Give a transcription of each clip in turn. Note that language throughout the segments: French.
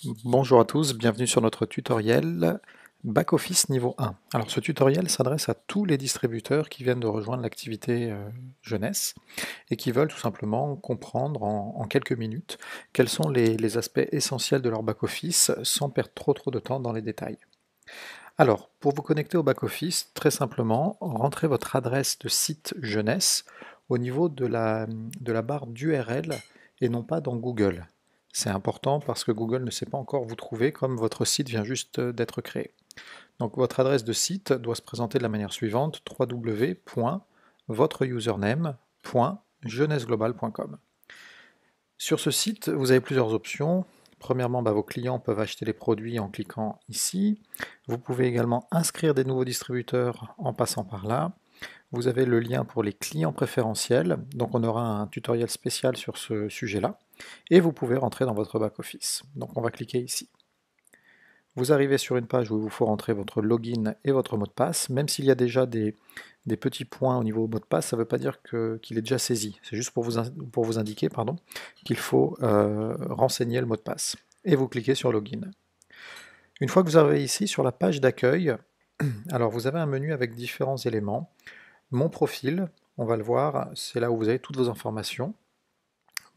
Bonjour à tous, bienvenue sur notre tutoriel Back-Office niveau 1. Alors ce tutoriel s'adresse à tous les distributeurs qui viennent de rejoindre l'activité jeunesse et qui veulent tout simplement comprendre en quelques minutes quels sont les aspects essentiels de leur back-office sans perdre trop de temps dans les détails. Alors, pour vous connecter au back-office, très simplement, rentrez votre adresse de site jeunesse au niveau de la barre d'URL et non pas dans Google. C'est important parce que Google ne sait pas encore vous trouver comme votre site vient juste d'être créé. Donc votre adresse de site doit se présenter de la manière suivante: www.votre-username.jeunesseglobal.com. Sur ce site, vous avez plusieurs options. Premièrement, vos clients peuvent acheter les produits en cliquant ici. Vous pouvez également inscrire des nouveaux distributeurs en passant par là. Vous avez le lien pour les clients préférentiels, donc on aura un tutoriel spécial sur ce sujet-là. Et vous pouvez rentrer dans votre back-office. Donc on va cliquer ici. Vous arrivez sur une page où il vous faut rentrer votre login et votre mot de passe. Même s'il y a déjà des petits points au niveau mot de passe, ça ne veut pas dire qu'il est déjà saisi. C'est juste pour vous indiquer qu'il faut renseigner le mot de passe. Et vous cliquez sur login. Une fois que vous arrivez ici sur la page d'accueil, alors vous avez un menu avec différents éléments. Mon profil, on va le voir, c'est là où vous avez toutes vos informations.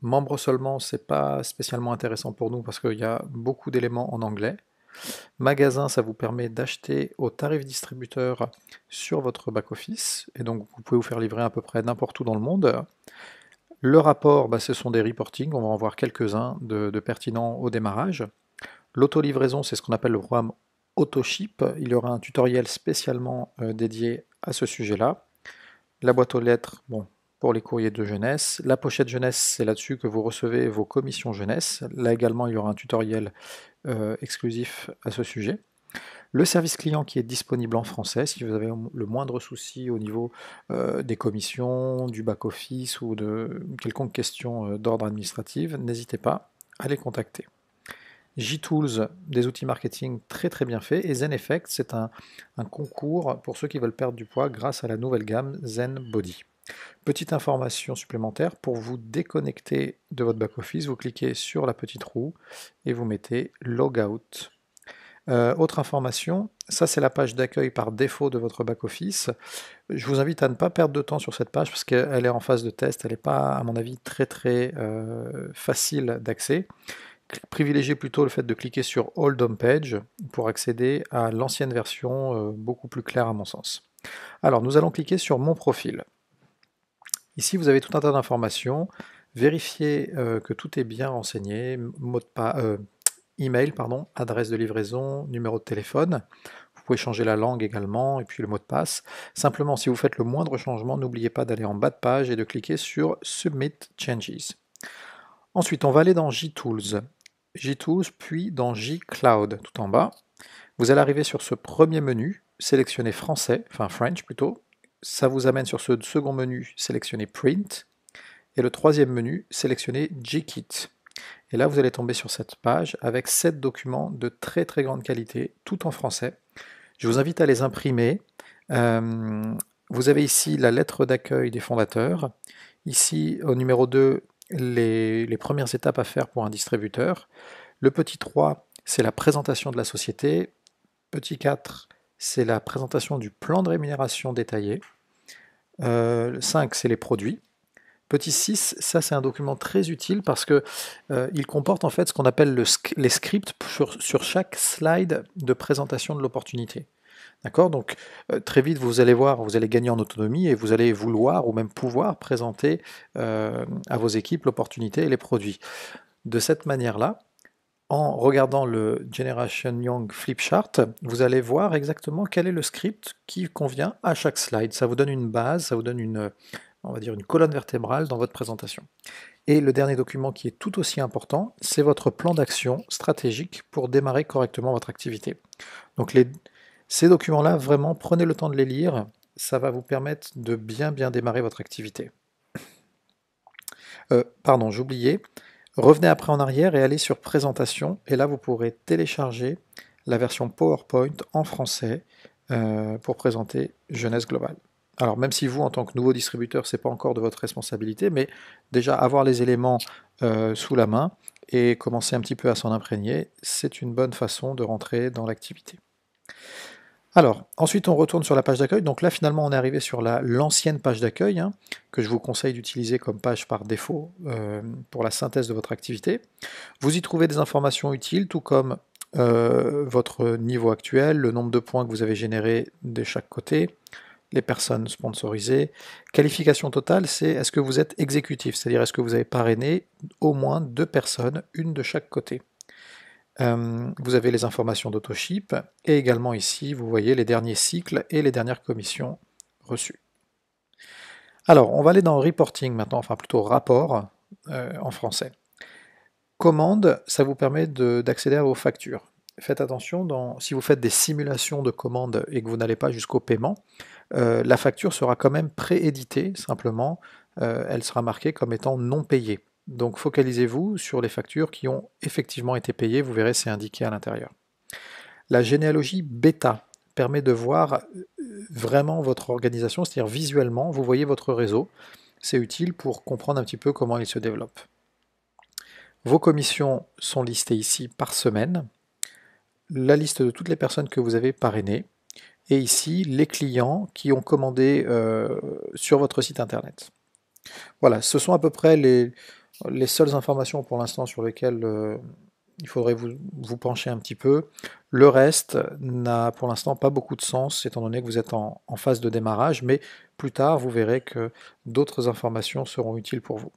Membre seulement, c'est pas spécialement intéressant pour nous parce qu'il y a beaucoup d'éléments en anglais. Magasin, ça vous permet d'acheter au tarif distributeur sur votre back-office, et donc vous pouvez vous faire livrer à peu près n'importe où dans le monde. Le rapport, ce sont des reportings, on va en voir quelques-uns de pertinents au démarrage. L'auto-livraison, c'est ce qu'on appelle le programme AutoShip. Il y aura un tutoriel spécialement dédié à ce sujet-là. La boîte aux lettres, bon, pour les courriers de jeunesse. La pochette jeunesse, c'est là-dessus que vous recevez vos commissions jeunesse. Là également, il y aura un tutoriel exclusif à ce sujet. Le service client qui est disponible en français, si vous avez le moindre souci au niveau des commissions, du back-office ou de quelconque question d'ordre administratif, n'hésitez pas à les contacter. JTools, des outils marketing très bien faits, et ZenEffect, c'est un concours pour ceux qui veulent perdre du poids grâce à la nouvelle gamme Zen Body. Petite information supplémentaire, pour vous déconnecter de votre back-office, vous cliquez sur la petite roue et vous mettez Logout. Autre information, ça c'est la page d'accueil par défaut de votre back-office. Je vous invite à ne pas perdre de temps sur cette page parce qu'elle est en phase de test, elle n'est pas à mon avis très facile d'accès. Privilégiez plutôt le fait de cliquer sur All Home Page pour accéder à l'ancienne version beaucoup plus claire à mon sens. Alors nous allons cliquer sur Mon profil. Ici vous avez tout un tas d'informations. Vérifiez que tout est bien renseigné, mot de passe, email, adresse de livraison, numéro de téléphone. Vous pouvez changer la langue également, et puis le mot de passe. Simplement, si vous faites le moindre changement, n'oubliez pas d'aller en bas de page et de cliquer sur Submit Changes. Ensuite, on va aller dans JTools. JTools, puis dans JCloud, tout en bas. Vous allez arriver sur ce premier menu, sélectionnez français, enfin French plutôt. Ça vous amène sur ce second menu, sélectionnez Print. Et le troisième menu, sélectionnez JKit. Et là, vous allez tomber sur cette page avec 7 documents de très grande qualité, tout en français. Je vous invite à les imprimer. Vous avez ici la lettre d'accueil des fondateurs. Ici, au numéro 2, les premières étapes à faire pour un distributeur. Le petit 3, c'est la présentation de la société. Petit 4, c'est la présentation du plan de rémunération détaillé. Le 5, c'est les produits. Petit 6, ça c'est un document très utile parce que il comporte en fait ce qu'on appelle les scripts sur chaque slide de présentation de l'opportunité. D'accord? Donc très vite vous allez voir, vous allez gagner en autonomie et vous allez vouloir ou même pouvoir présenter à vos équipes l'opportunité et les produits. De cette manière-là, en regardant le Generation Young Flipchart, vous allez voir exactement quel est le script qui convient à chaque slide. Ça vous donne une base, ça vous donne on va dire une colonne vertébrale dans votre présentation. Et le dernier document qui est tout aussi important, c'est votre plan d'action stratégique pour démarrer correctement votre activité. Donc ces documents-là, vraiment, prenez le temps de les lire, ça va vous permettre de bien démarrer votre activité. Pardon, j'oubliais. Revenez après en arrière et allez sur Présentation, et là vous pourrez télécharger la version PowerPoint en français pour présenter Jeunesse Globale. Alors même si vous, en tant que nouveau distributeur, c'est pas encore de votre responsabilité, mais déjà avoir les éléments sous la main et commencer un petit peu à s'en imprégner, c'est une bonne façon de rentrer dans l'activité. Alors, ensuite on retourne sur la page d'accueil. Donc là finalement on est arrivé sur l'ancienne page d'accueil, hein, que je vous conseille d'utiliser comme page par défaut pour la synthèse de votre activité. Vous y trouvez des informations utiles, tout comme votre niveau actuel, le nombre de points que vous avez générés de chaque côté, les personnes sponsorisées. Qualification totale, c'est est-ce que vous êtes exécutif, c'est-à-dire est-ce que vous avez parrainé au moins 2 personnes, une de chaque côté. Vous avez les informations d'AutoShip, et également ici, vous voyez les derniers cycles et les dernières commissions reçues. Alors, on va aller dans Reporting maintenant, enfin plutôt Rapport en français. Commande, ça vous permet d'accéder à vos factures. Faites attention, si vous faites des simulations de commandes et que vous n'allez pas jusqu'au paiement, la facture sera quand même prééditée, simplement, elle sera marquée comme étant non payée. Donc focalisez-vous sur les factures qui ont effectivement été payées, vous verrez c'est indiqué à l'intérieur. La généalogie bêta permet de voir vraiment votre organisation, c'est-à-dire visuellement, vous voyez votre réseau. C'est utile pour comprendre un petit peu comment il se développe. Vos commissions sont listées ici par semaine, la liste de toutes les personnes que vous avez parrainées, et ici les clients qui ont commandé sur votre site internet. Voilà, ce sont à peu près les seules informations pour l'instant sur lesquelles il faudrait vous pencher un petit peu. Le reste n'a pour l'instant pas beaucoup de sens, étant donné que vous êtes en phase de démarrage, mais plus tard, vous verrez que d'autres informations seront utiles pour vous.